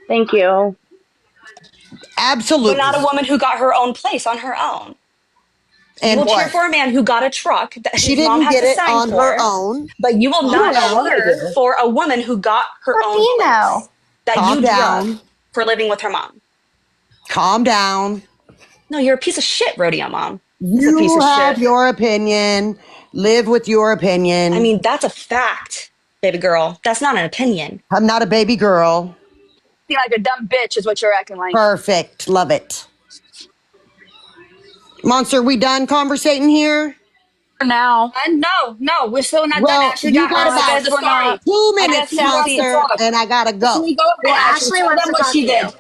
Thank you. but Absolutely. not a woman who got her own place on her own. You And will cheer what? for a man who got a truck that She his mom didn't has get to it sign on for, her own. but you will Calm not down. cheer for a woman who got her own Filipino. place that Calm you down. drug for living with her mom. Calm down. No, you're a piece of shit, Rodeo Mom. It's a piece You of have shit. your opinion. Live with your opinion. I mean, that's a fact, baby girl. That's not an opinion. I'm not a baby girl. Acting like a dumb bitch is what you're acting like. Perfect. Love it. Monster, we done conversating here? For now. And no, we're still not done. Well, Ashley you got got her side about of the we're story. not. 2 I minutes, guess she wants to Monster, talk. and I gotta go. Ashley, go Well, ahead, Ashley. Ashley Tell wants them to what talk she to did. you.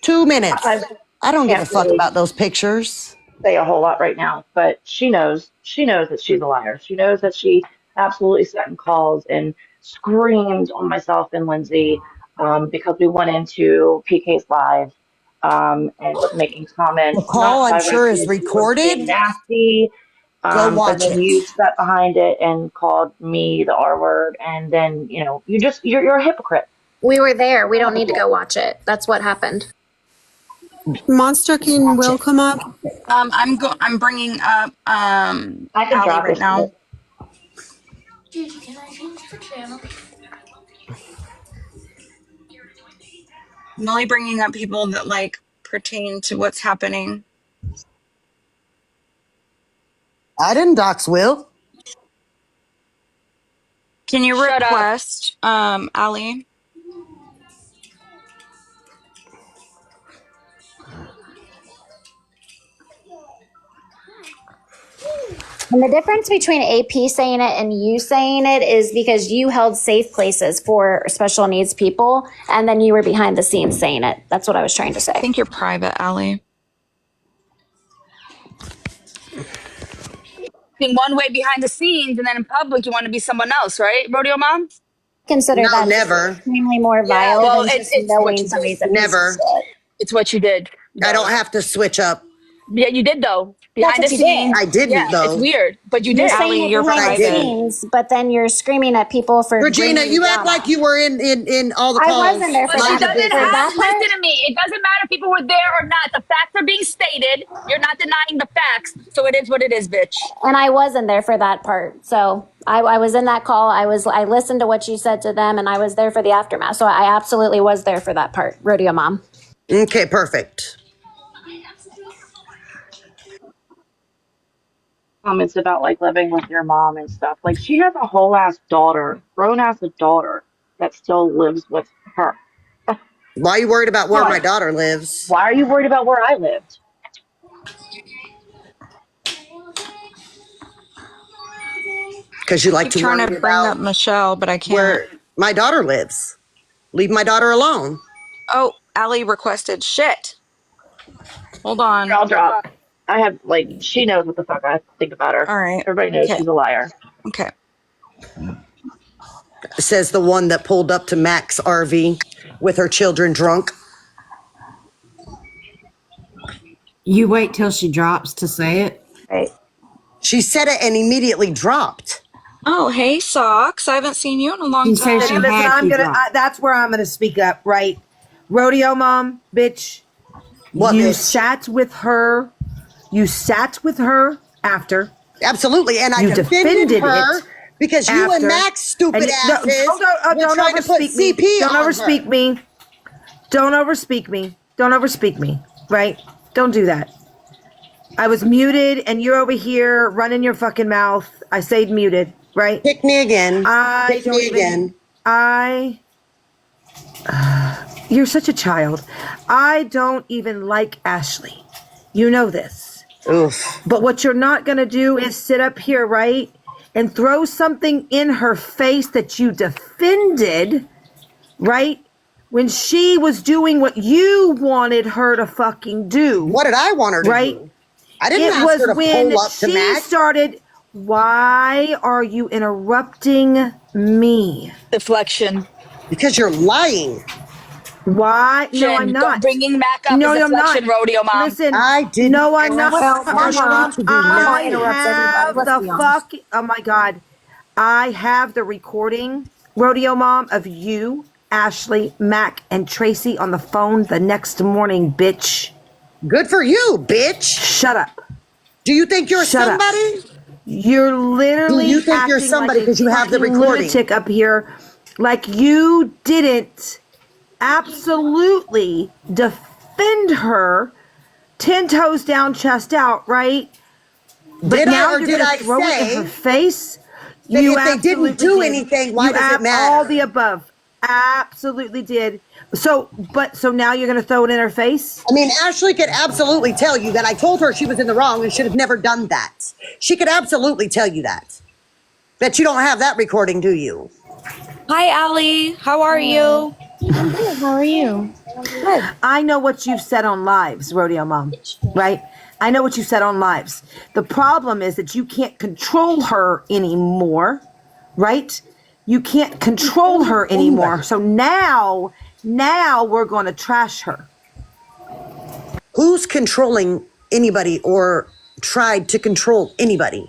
2 minutes. I I don't give a can't fuck really about those pictures. say a whole lot right now, but she knows. She knows that she's a liar. She knows that she absolutely sat in calls and screamed on myself and Lindsay because we went into PK's live and was making The comments call, not I'm sure, is directed towards being recorded. nasty. Go But watch then it. you sat behind it and called me the R word, and then you know you're a hypocrite. We were there. We don't need to go watch it. That's what happened. Monster, can Will come up? I'm bringing up I can Allie drop right her. now. Gigi, can I change the channel? I'm only bringing up people that like pertain to what's happening. I didn't dox Will. Can you Shut up. request Allie? And the difference between AP saying it and you saying it is because you held safe places for special needs people, and then you were behind the scenes saying it. That's what I was trying to I say. think you're private, Allie. In one way behind the scenes, and then in public, you want to be someone else, right, Rodeo Mom? Consider No, that just never. extremely more Yeah, vile well, than just it's what knowing you somebody's did. a piece of Never. shit. It's what you did. I don't have to switch up. Yeah, you did though. That's Behind the what you did. scenes. I didn't, Yeah, though. it's weird, but you You're did. saying Allie, it you're behind the private. scenes, but then you're screaming at people for Regina, bringing you act drama. like you were in all the I calls. wasn't there for But she Mind your that. doesn't For business. have, that part, listen to me. It doesn't matter if people were there or not. The facts are being stated. You're not denying the facts. So it is what it is, bitch. and I wasn't there for that part. So I was in that call. I listened to what you said to them, and I was there for the aftermath. So I absolutely was there for that part. Rodeo Mom. Okay, perfect. Comments about like living with your mom and stuff. Like she has a whole ass daughter, grown ass daughter that still lives with her. Why are you worried about where Why? my daughter lives? Why are you worried about where I lived? Because you like Keep to trying worry to bring up about Michelle, but I can't. where my daughter lives. Leave my daughter alone. Oh, Allie requested shit. Hold on. I'll drop. I have like she knows what the fuck I think about her. All right. Everybody knows Okay. she's a liar. Okay. Says the one that pulled up to Mac's RV with her children drunk. You wait till she drops to say it. Right. She said it and immediately dropped. Oh, hey, Socks. I haven't seen you in a long She said time. she Listen, had I'm to gonna. drop. That's where I'm gonna speak up, right? Rodeo Mom, bitch. What, you bitch? sat with her. You sat with her after. Absolutely. And I You defended defended her it because you and after. Mac's stupid And asses were don't trying to put overspeak me. CP Don't on overspeak her. me. Don't overspeak me. Don't overspeak me. Right? Don't do that. I was muted and you're over here running your fucking mouth. I stayed muted, right? Pick me again. I Pick don't me even. again. You're such a child. I don't even like Ashley. You know this. Oof. But what you're not going to do is sit up here, right? And throw something in her face that you defended, right? When she was doing what you wanted her to fucking do. What did I want her to Right? do? I didn't It ask was her to when pull up to she Mac. started. Why are you interrupting me? Deflection. Because you're lying. Why? No, I'm not. Bringing Mac up No, is I'm not. deflection, Rodeo Mom. Listen, I didn't no, I'm not. ask Ashley to do I nothing. have the fuck. Oh my god, I have the recording, Rodeo Mom, of you, Ashley, Mac, and Tracy on the phone the next morning, bitch. Good for you, bitch. Shut up. Do you think you're Shut up. somebody? You're literally. Do you think you're acting somebody like a 'cause you have the fucking recording? lunatic up here, like you didn't absolutely defend her, 10 toes down, chest out, right? But Did I now or you're did gonna I throw it in say her face. that You if they didn't absolutely do did. anything, why You does it have matter? all the above. Absolutely did. So now you're gonna throw it in her face? I mean, Ashley could absolutely tell you that I told her she was in the wrong and should have never done that. She could absolutely tell you that. Bet you don't have that recording, do you? Hi, Allie. How are you? How are you? I know what you've said on lives, Rodeo Mom, right? I know what you said on lives. The problem is that you can't control her anymore, right? You can't control her anymore. So now we're going to trash her. Who's controlling anybody or tried to control anybody?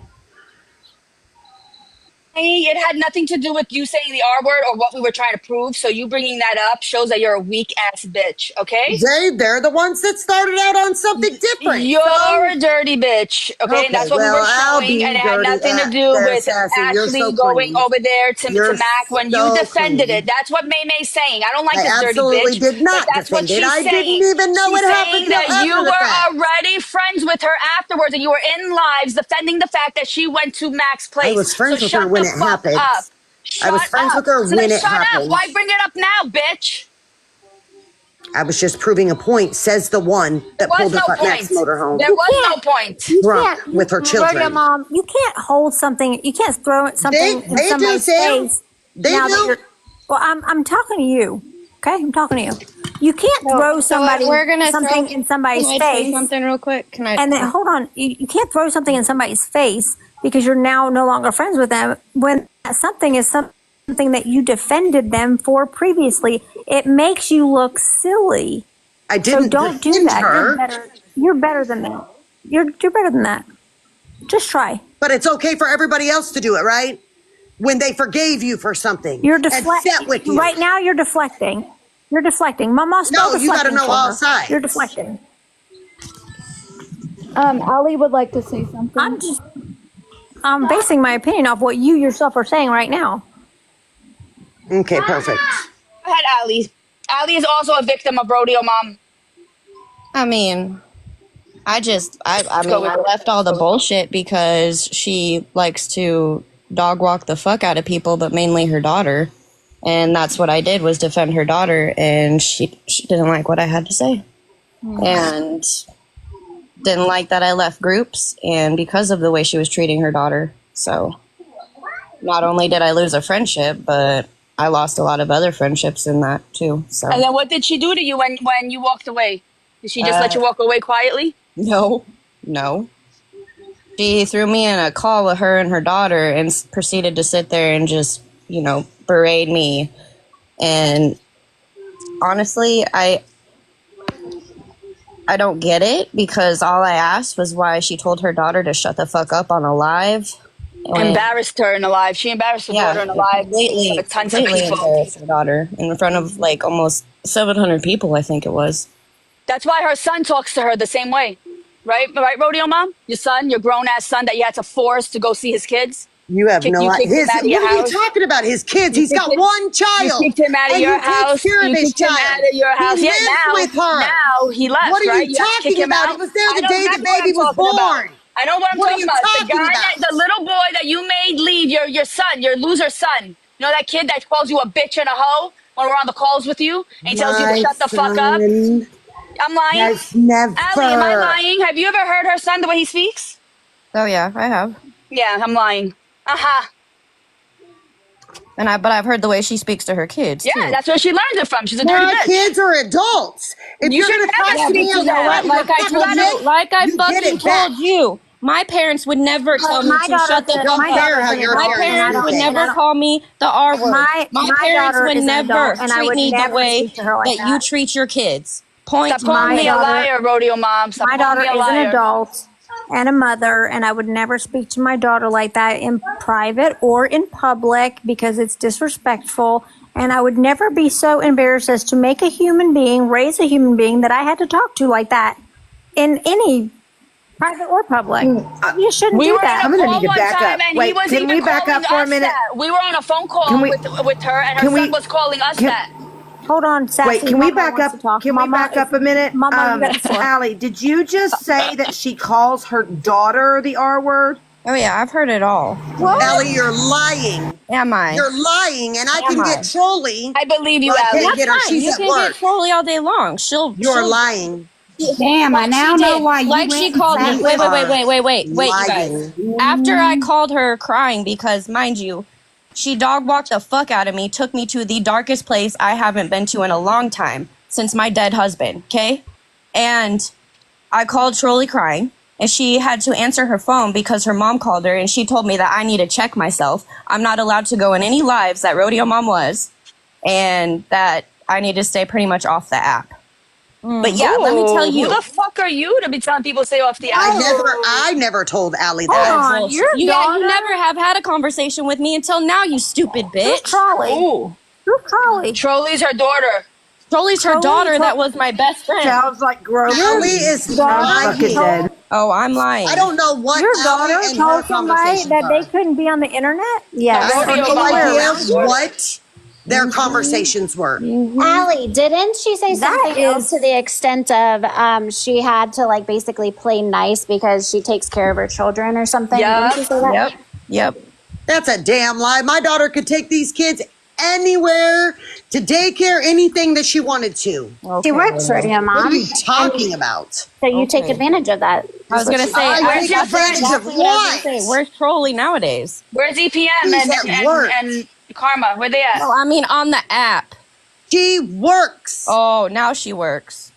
It had nothing to do with you saying the R word or what we were trying to prove. So you bringing that up shows that you're a weak ass bitch. Okay. They're the ones that started out on something different. You're So, a dirty bitch, okay? And that's what we well, were I'll showing, be and it had dirty nothing to do there, with Sassy. You're Ashley so going clean. over there to You're Mac when you so defended clean. it. That's what May May's saying. I don't like I this dirty absolutely bitch, did not but that's what defend it. she's I saying. didn't even know She's it happened saying till that you after the were fact. already friends with her afterwards, and you were in lives defending the fact that she went to Mac's I place. was friends so with her shut when the it fuck happened. up. I was Shut friends up. with her So then when it shut up. happened. Why bring it up now, bitch? I was just proving a point, says the one that There pulled was up no at Max point. motorhome. There was no point. You Drunk can't, with her Rodeo children. Mom, you can't hold something, you can't throw something in They do, somebody's Sam. face. They now do. That you're, well, I'm talking to you. Okay, I'm talking to you. You can't throw somebody we're gonna something throw. in somebody's Can I say face. something real quick? Can I? And then hold on, you can't throw something in somebody's face because you're now no longer friends with them when that something is something that you defended them for previously. It makes you look silly. I So didn't don't do defend that. her, You're better than that. You're better than that. Just try. but it's okay for everybody else to do it, right? When they forgave you for something You're and sat with you. Right now, you're deflecting. You're deflecting. Mama's still No, you got to deflecting know for all her. sides. You're deflecting. Ali would like to say something. I'm basing my opinion off what you yourself are saying right now. Okay, perfect. Go ahead, Ali. Ali is also a victim of Rodeo Mom. I mean, I go with I it. left all the bullshit because she likes to dog walk the fuck out of people, but mainly her daughter. And that's what I did, was defend her daughter, and she didn't like what I had to say. And didn't like that I left groups, and because of the way she was treating her daughter. So not only did I lose a friendship, but I lost a lot of other friendships in that too. So And then what did she do to you when you walked away? Did she just let you walk away quietly? no. She threw me in a call with her and her daughter and proceeded to sit there and just, berate me. And honestly, I don't get it, because all I asked was why she told her daughter to shut the fuck up on a live. And Embarrassed her in the live. She embarrassed her daughter in the live. completely, Tons of completely people. embarrassed her daughter in front of like almost 700 people, I think it was. That's why her son talks to her the same way. Right, Rodeo Mom? Your son, your grown-ass son that you had to force to go see his kids? You have You no kicked idea. him out of What your are you house? talking about? His kids. You He's got kicked him- one child. You kicked him out of and your you take house. care of You his kicked him child. out of your house. He Yeah, lives with her. now he left, What are right? you You have to kick talking him about? out. He was there the I don't day know the what I'm baby was talking about. born. I know what I'm What are talking you about. The talking guy about? the little boy that you made leave, your son, your loser son. You know that kid that calls you a bitch and a hoe when we're on the calls with you? And he tells you to My shut the fuck up? son I'm lying? has never. Allie, am I lying? Have you ever heard her son the way he speaks? Oh yeah, I have. Yeah, I'm lying. Uh-huh. But I've heard the way she speaks to her kids Yeah, too. that's where she learns it from. She's a dirty My bitch. kids are adults. If You you're should going to never talk to speak me to about them. your Like I told fucking you, shit, like I you get fucking it back. told you, my parents would never tell me My to daughter shut the said- fuck my up. daughter how your My parents parents do would things. never call me the R word. My parents daughter would is an never adult, and I treat would me the never way speak to her like that you that. treat your kids. Point Stop calling My me a daughter- liar, Rodeo Mom. Stop My calling daughter me a is an liar. adult and a mother, and I would never speak to my daughter like that in private or in public because it's disrespectful. And I would never be so embarrassed as to make a human being, raise a human being that I had to talk to like that in any private or public. You shouldn't We do were that. on I'm a gonna call need to one back time, up. and he Wait, was can even we back calling up for a us minute? that. We were on a phone call Can we- with her, and her can we- son was calling us can- that. Hold on, Sassy. Wait, can we Mama back wants up? to talk. Can we Mama back up a minute? Mama, you got the floor. Allie, did you just say that she calls her daughter the R word? Oh yeah, I've heard it all. Ellie, you're lying. Am I? You're lying, and I Am can I? get trolly. I believe you, Well, I Allie. can't get her. Fine, She's you at can work. get trolly all day long. You're lying. Damn, I now She know did. why you Like went she and called sat me. with Wait, you guys. Lying. After I called her crying because, mind you, she dog walked the fuck out of me, took me to the darkest place I haven't been to in a long time since my dead husband, okay? And I called Trolley crying, and she had to answer her phone because her mom called her, and she told me that I need to check myself. I'm not allowed to go in any lives that Rodeo Mom was, and that I need to stay pretty much off the app. But yeah, let me tell Who you. the fuck are you to be telling people to stay off the I app? never told Allie Hold that. on, Bullshit. your You daughter? never have had a conversation with me until now, you stupid Who's bitch. Crowley? Ooh. Who's Crowley? Trolley's her daughter. Trolley's her daughter that was my best friend. Sounds like gross. Allie is Fucking lying. dead. Oh, I'm lying. I don't know what Your Allie daughter and her told somebody conversations that they are. couldn't be on the internet? Yes. I have Rodeo no mom. idea what their conversations were. Allie, didn't she say That something else is- to the extent of she had to like basically play nice because she takes care of her children or something? Yep. Didn't she say that? Yep. Yep. That's a damn lie. My daughter could take these kids anywhere to daycare, anything that she wanted to. She works for your What are mom, you talking about? so you take Okay. advantage of that. I was gonna say, I I take that's advantage of exactly what I was gonna what? say. Where's Trolley nowadays? Where's EPM Who's at work? and Karma? Where they at? No, I mean on the app. She works. Oh, now she works.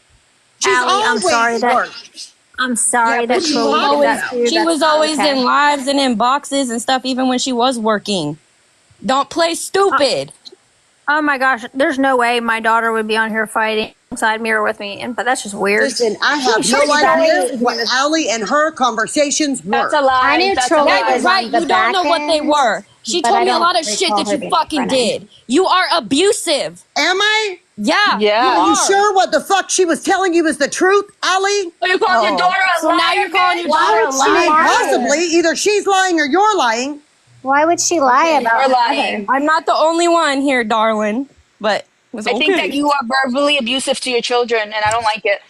She's Allie, I'm always sorry that- worked. I'm sorry Yeah, that but she Trolley did always- that to you. She That's was not always okay. in lives and in boxes and stuff, even when she was working. Don't play stupid. Oh my gosh, there's no way my daughter would be on here fighting alongside me or with me, but that's just weird. Listen, I have no idea what Allie and her conversations were. That's a lie. I knew That's Trolley a Yeah, lie. you're was on right. the You don't know back what they end, were. She but told I me a don't lot of shit recall that her you being fucking front end. did. You are abusive. Am I? Yeah. Yeah. Are you are. sure what the fuck she was telling you is the truth, Allie? Oh, you called your daughter a So liar? now you're calling your bitch? daughter a I mean, liar? possibly either she's lying or you're lying. Why would she lie about You're her lying. mother? I'm not the only one here, darling. But it's I okay. think that you are verbally abusive to your children, and I don't like it.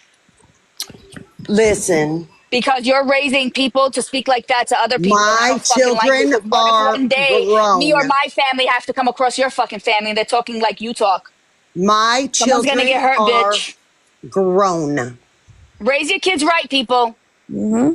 Listen, Because you're raising people to speak like that to other people. My I don't fucking like it, children 'cause what if are one day grown. me or my family have to come across your fucking family and they're talking like you talk. my Someone's children gonna get hurt, are bitch. grown. Raise your kids right, people. Mm-hmm.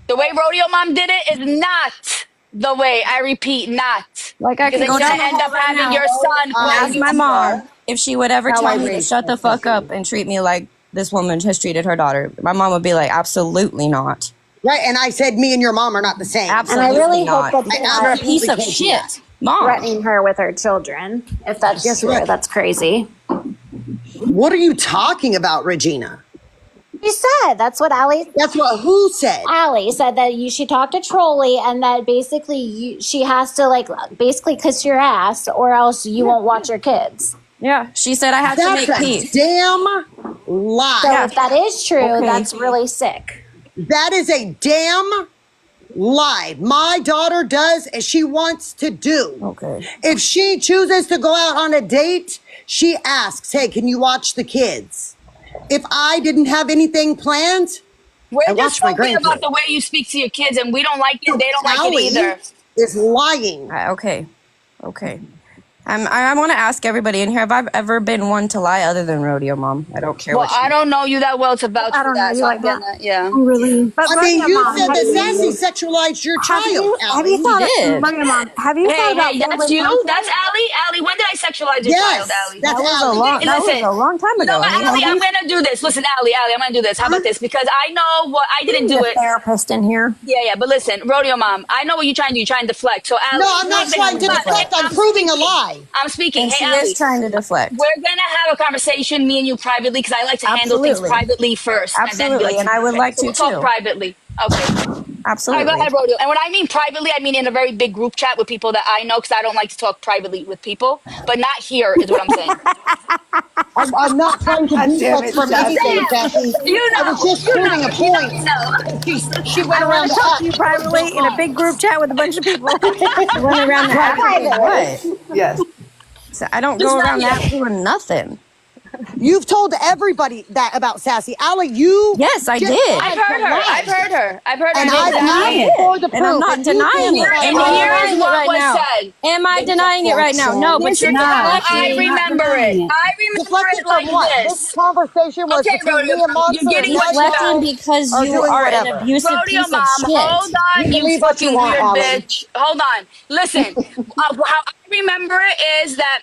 The way Rodeo Mom did it is not the way. I repeat, not. Like I Because could then go you're down gonna end up having now your son and call ask you my a mom whore. if she would ever How tell I me to raised shut the my fuck up and treat me like this woman has treated her daughter. My mom would be like, absolutely not. Right, and I said me and your mom are not the same. Absolutely really not. hope that You're a piece of absolutely shit. can't. Mom. Threatening her with her children. If that's Guess true, what? that's crazy. What are you talking about, Regina? She said that's what Allie. That's what who said? Allie said that she talked to Trolley and that basically she has to like basically kiss your ass or else you won't watch your kids. Yeah. She said I have to That's make a peace. damn lie. So if that is true, Okay. that's really sick. That is a damn lie. My daughter does as she wants to do. Okay. If she chooses to go out on a date, she asks, hey, can you watch the kids? If I didn't have anything planned, We're I just watch my talking about grandkids. the way you speak to your kids, and we don't like it. They don't like it Allie either. is lying. Okay. Okay. I want to ask everybody in here, have I ever been one to lie other than Rodeo Mom? I don't care Well, what you I don't know you that well to vouch I for don't know that. you So like I'm getting that. yeah. Really? But I mean, Rodeo you Mom, said have that you- Sassy sexualized your Have child, you Allie. thought did. of Rodeo Mom? Have you thought Hey, about hey, that's family you? counseling? That's Allie? Allie, when did I sexualize your child, Yes, Allie? that's That was a Allie. long. That was Listen, a long time You know ago. what, honey. Allie? I'm gonna do this. Listen, Allie, I'm gonna do this. How about this? Because I know what I didn't do The it. therapist in here. Yeah, but listen, Rodeo Mom, I know what you're trying to do. You're trying to deflect. So, Allie, No, I'm not trying to deflect. I'm proving a lie. I'm speaking. And Hey, she Allie, is trying to deflect. we're gonna have a conversation, me and you privately, because I like to handle things Absolutely. privately first. Absolutely, and I would like so to we'll talk too. privately. Okay. All Absolutely. right, go ahead, Rodeo. And when I mean privately, I mean in a very big group chat with people that I know, because I don't like to talk privately with people, but not here is what I'm saying. I'm not trying to deflect from anything, Sassy. I was just proving a point. She went I around want to the talk app. to you privately in a big group chat with a bunch of people. Run around the app doing what? Yes. So I don't go around the app doing nothing. You've told everybody that about Sassy. Allie, you. Yes, I just did. I've heard her. I've heard her. I've heard her. And I I've did that. asked for the proof. And I'm not you denying can't it. deny Am And I here denying is it what right was now? said. Am I denying it right now? No, but you're deflecting. I remember it. I remember Deflected it from like what? this. This conversation was Okay, between me Rodeo, and Monster. you're getting and what now you Deflecting know. because Or you doing are an whatever. abusive Rodeo piece Mom, of shit. hold on, You you believe what you fucking want, weird Allie. bitch. Hold on. Listen, how I remember it is that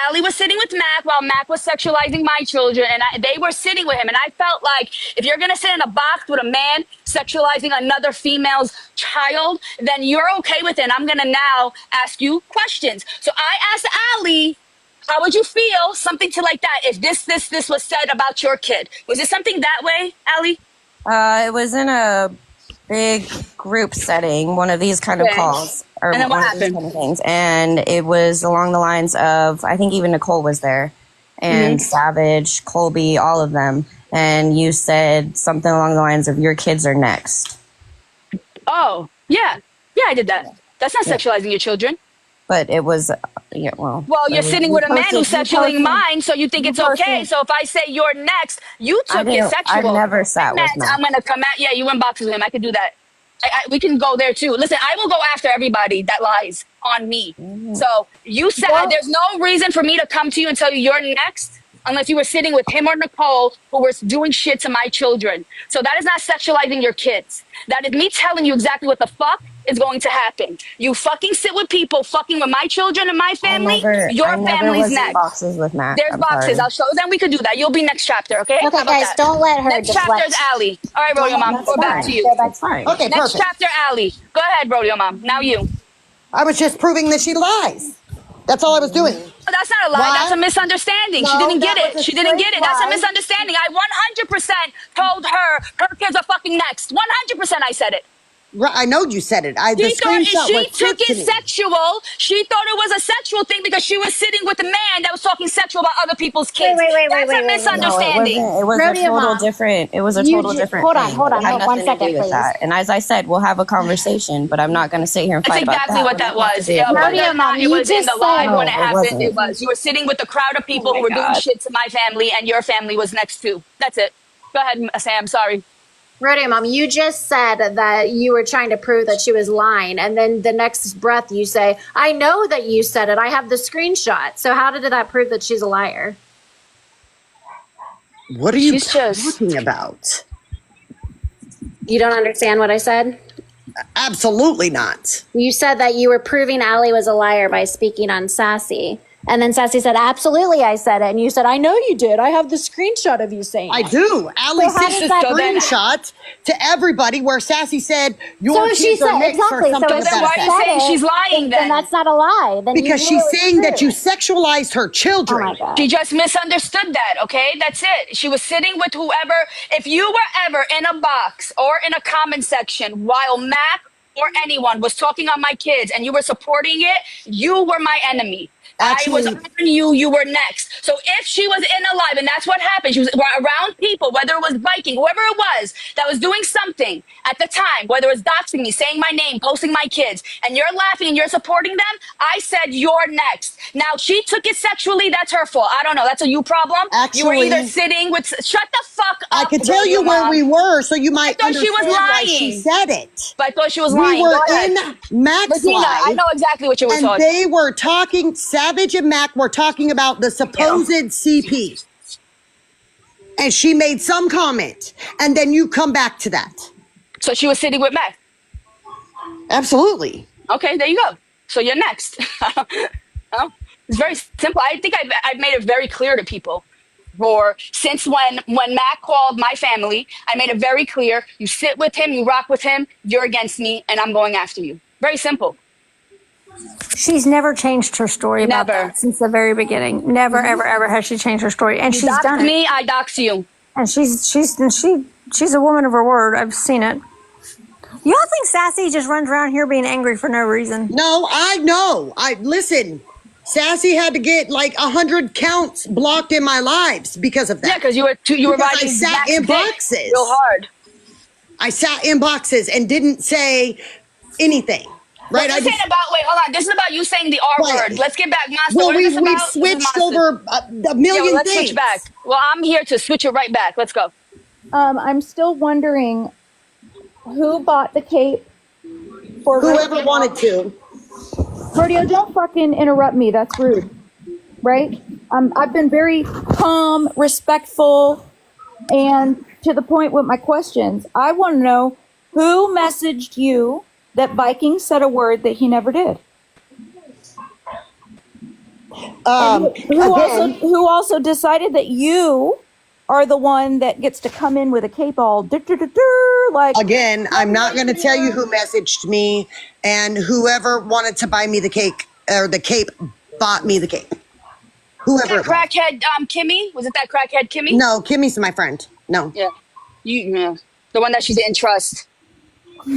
Allie was sitting with Mac while Mac was sexualizing my children, and they were sitting with him, and I felt like if you're gonna sit in a box with a man sexualizing another female's child, then you're okay with it. And I'm gonna now ask you questions. So I asked Allie, How would you feel, something to like that, if this was said about your kid? Was it something that way, Allie? It was in a big group setting, one of these kind of Okay. calls, or And then what one of these happened? kind of things. And it was along the lines of, I think even Nicole was there, and Savage, Colby, all of them. And you said something along the lines of, your kids are next. Oh, yeah. Yeah, I did that. That's not sexualizing your children. But it was, yeah, well. Well, you're it was- sitting you with a man posted- who's you sexually posted- mine, so you think it's okay. So if I say you're next, you took it sexual. I've never sat with Matt, Matt. I'm going to come at, yeah, you in boxes with him. I could do that. We can go there too. Listen, I will go after everybody that lies on me. So you said there's no reason for me to come to you and tell you you're next unless you were sitting with him or Nicole who were doing shit to my children. So that is not sexualizing your kids. That is me telling you exactly what the fuck is going to happen. You fucking sit with people fucking with my children and my family. Your I never family's was in next. boxes with Matt. There's I'm boxes. sorry. I'll show. Then we could do that. You'll be next chapter, okay? How Okay, about guys, that? don't let her Next chapter is deflect. Allie. All right, Rodeo Mom. We're back to you. That's fine. Okay, Next perfect. chapter, Allie. Go ahead, Rodeo Mom. Now you. I was just proving that she lies. That's all I was doing. Oh, that's not a lie. Why? That's a misunderstanding. she No, didn't get that it. was a She didn't get straight it. That's a lie. misunderstanding. I 100% told her kids are fucking next. 100% I said it. Right, I know you said it. The She thought screenshot she was took sent to it me. sexual. She thought it was a sexual thing because she was sitting with a man that was talking sexual about other people's kids. wait, That's a misunderstanding. No, it was Rodeo a total Mom. different. It was a You total ju- different. hold on, thing. hold on, It had hold- one nothing to do second, with please. that. And as I said, we'll have a conversation, but I'm not going to sit here and That's fight exactly about what that. that was. Yeah, Yeah, Rodeo whether or Mom, not it you was in just the live said- when it No, it happened, wasn't. it was. You were sitting with a crowd of people Oh who were my doing God. shit to my family, and your family was next too. That's it. Go ahead, Sam. Sorry. Rodeo Mom, you just said that you were trying to prove that she was lying, and then the next breath you say, I know that you said it. I have the screenshot. So how did that prove that she's a liar? What are you She's just- talking about? You don't understand what I said? Absolutely not. You said that you were proving Allie was a liar by speaking on Sassy. And then Sassy said, absolutely, I said it. And you said, I know you did. I have the screenshot of you saying I it. do. Allie So how sent does a that- screenshot to everybody where Sassy said your So if she kids said, are next exactly. or So something if to then she that why are you effect. saying said she's it, lying then then? that's not a lie. Then Because you she's knew it was saying that true. you sexualized her Oh children. my God. She just misunderstood that, okay? That's it. She was sitting with whoever. If you were ever in a box or in a comment section while Mac or anyone was talking on my kids and you were supporting it, you were my enemy. I was Actually- on you, you were next. So if she was in a live, and that's what happened, she was around people, whether it was Viking, whoever it was that was doing something at the time, whether it was doxing me, saying my name, posting my kids, and you're laughing and you're supporting them, I said you're next. Now she took it sexually, that's her fault. I don't know, that's a you problem. You were Actually- either sitting with, shut the fuck up. I could tell you Rodeo where Mom. we were so you might thought she was understand why she lying. said it. But I thought she was We lying. were Go ahead. in Mac's Regina, I live. know exactly what you were And talking. they were talking, Savage and Mac were talking about the supposed CP. And she made some comment. And then you come back to that. So she was sitting with Mac. Absolutely. Okay, there you go. So you're next. Oh, it's very simple. I think I've made it very clear to people. For since when Mac called my family, I made it very clear. You sit with him, you rock with him. You're against me, and I'm going after you. Very simple. She's never changed her story about Never. that since the very beginning. Never, ever, ever has she changed her story, and she's Dox done it. me, I dox you. And she's a woman of her word. I've seen it. Y'all think Sassy just runs around here being angry for no reason? No, I know. Listen. Sassy had to get like 100 counts blocked in my lives because of that. Yeah, because you were Because I riding sat Mac's in dick boxes. real hard. I sat in boxes and didn't say anything. Right? This ain't about. Wait, hold on. This is about you saying the R Quiet. word. Let's get back, Monster. Well, What is we've this about? This is switched Monster. over a million Yo, let's things. switch back. Well, I'm here to switch it right back. Let's go. I'm still wondering who bought the cape for Whoever Rodeo. wanted to. Rodeo, don't fucking interrupt me. That's rude. Right? I've been very calm, respectful, and to the point with my questions. I want to know who messaged you that Viking said a word that he never did. Who also decided that you are the one that gets to come in with a cape all like Again, I'm not going to tell you who messaged me, and whoever wanted to buy me the cake or the cape bought me the cape. whoever it That was. crackhead Kimmy? Was it that crackhead Kimmy? No, Kimmy's my friend. No. Yeah. Yeah. The one that she didn't trust. So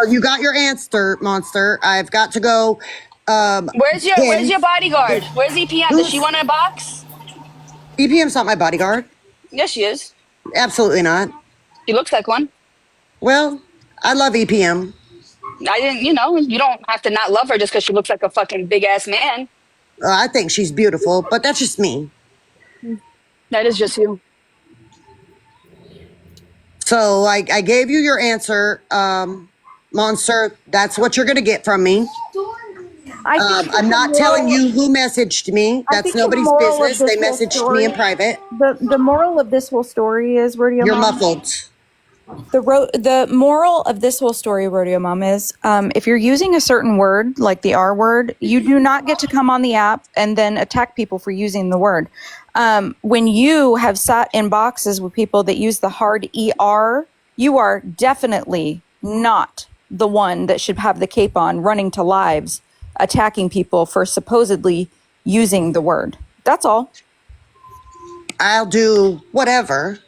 you got your answer, monster. I've got to go. Where's Kim. your bodyguard? Where's EPM? Does she want a box? EPM's not my bodyguard. Yes, she is. Absolutely not. She looks like one. Well, I love EPM. I didn't, you don't have to not love her just because she looks like a fucking big ass man. I think she's beautiful, but that's just me. That is just you. So I gave you your answer, monster. That's what you're going to get from me. I'm not telling you who messaged me. I That's think the nobody's moral of business. this They whole messaged story- me in private. The moral of this whole story is, Rodeo You're Mom. muffled. The moral of this whole story, Rodeo Mom, is if you're using a certain word, like the R word, you do not get to come on the app and then attack people for using the word. When you have sat in boxes with people that use the hard ER, you are definitely not the one that should have the cape on, running to lives, attacking people for supposedly using the word. That's all. I'll do whatever.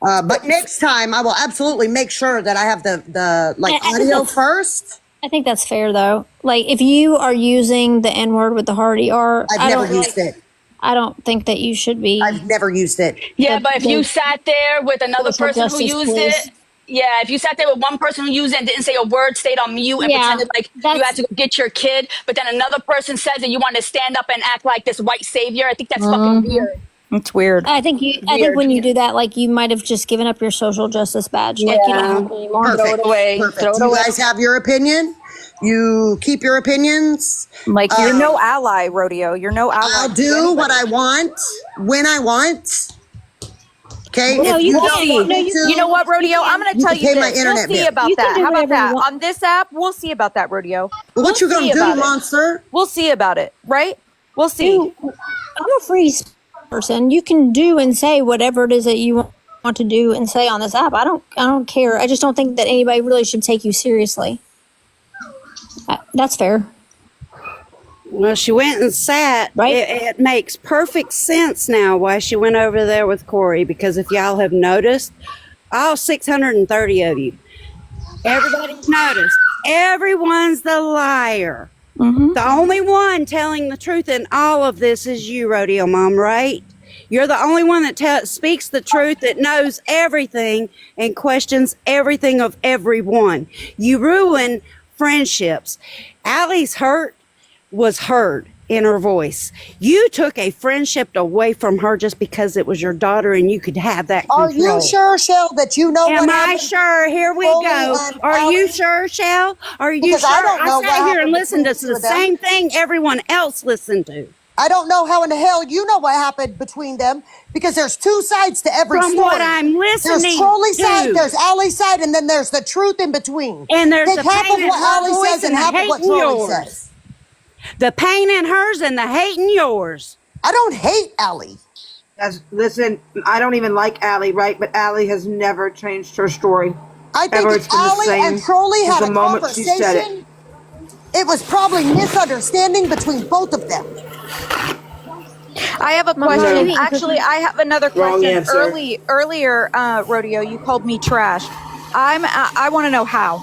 But next time I will absolutely make sure that I have the I think audio that's- first. I think that's fair though. Like if you are using the N word with the hard ER, I've never used it. I don't think that you should be. I've never used it. Yeah, The- but if the- you sat there with another social person who justice, used please. it, yeah, if you sat there with one person who used it and didn't say a word, stayed on mute and Yeah, pretended like you that's- had to go get your kid, but then another person says that you want to stand up and act like this white savior, I think that's fucking weird. It's weird. I think when you do that, like you might have just given up your social justice badge. Like you don't have it anymore. Perfect. Throw it away. Perfect. Throw it You away. guys have your opinion. You keep your opinions. Like you're no ally, Rodeo. You're no ally. I'll to do anybody. what I want when I want. Okay. No, if you don't can't. want No, me to, You know what, Rodeo? I'm going to You tell can you pay my this. internet We'll see bill. about You can that. do How about whatever you that? want. On this app, we'll see about that, Rodeo. What you gonna see do, about it. monster? We'll see about it, right? We'll see. I'm a free person. You can do and say whatever it is that you want to do and say on this app. I don't care. I just don't think that anybody really should take you seriously. That's fair. Well, she went and sat. Right. It makes perfect sense now why she went over there with Corey, because if y'all have noticed, all 630 of you, everybody's noticed. Everyone's the liar. The only one telling the truth in all of this is you, Rodeo Mom, right? You're the only one that speaks the truth, that knows everything and questions everything of everyone. You ruin friendships. Allie's hurt was heard in her voice. You took a friendship away from her just because it was your daughter and you could have that control. Are you sure, Shell, that you know Am what I happened? sure? Here we Foley go. and Are you Allie? sure, Shell? Are you Because sure? I don't know what sat here and happened listened to between the the two of them. same thing everyone else listened to. I don't know how in the hell you know what happened between them, because there's two sides to every From story. what I'm listening There's Trolley's to. side, there's Allie's side, and then there's the truth in between. And there's Take the half pain of in what her Allie voice says and and the half of hate what in Trolley yours. says. The pain in hers and the hate in yours. I don't hate Allie. Listen, I don't even like Allie, right? But Allie has never changed her story. I think Ever. if It's been the Allie same and Trolley since had the a moment she said it. conversation, it was probably misunderstanding between both of them. I have a Mama, question. you eating Actually, I have another Wrong question. answer. Earlier, Rodeo, you called me trash. I want to know how.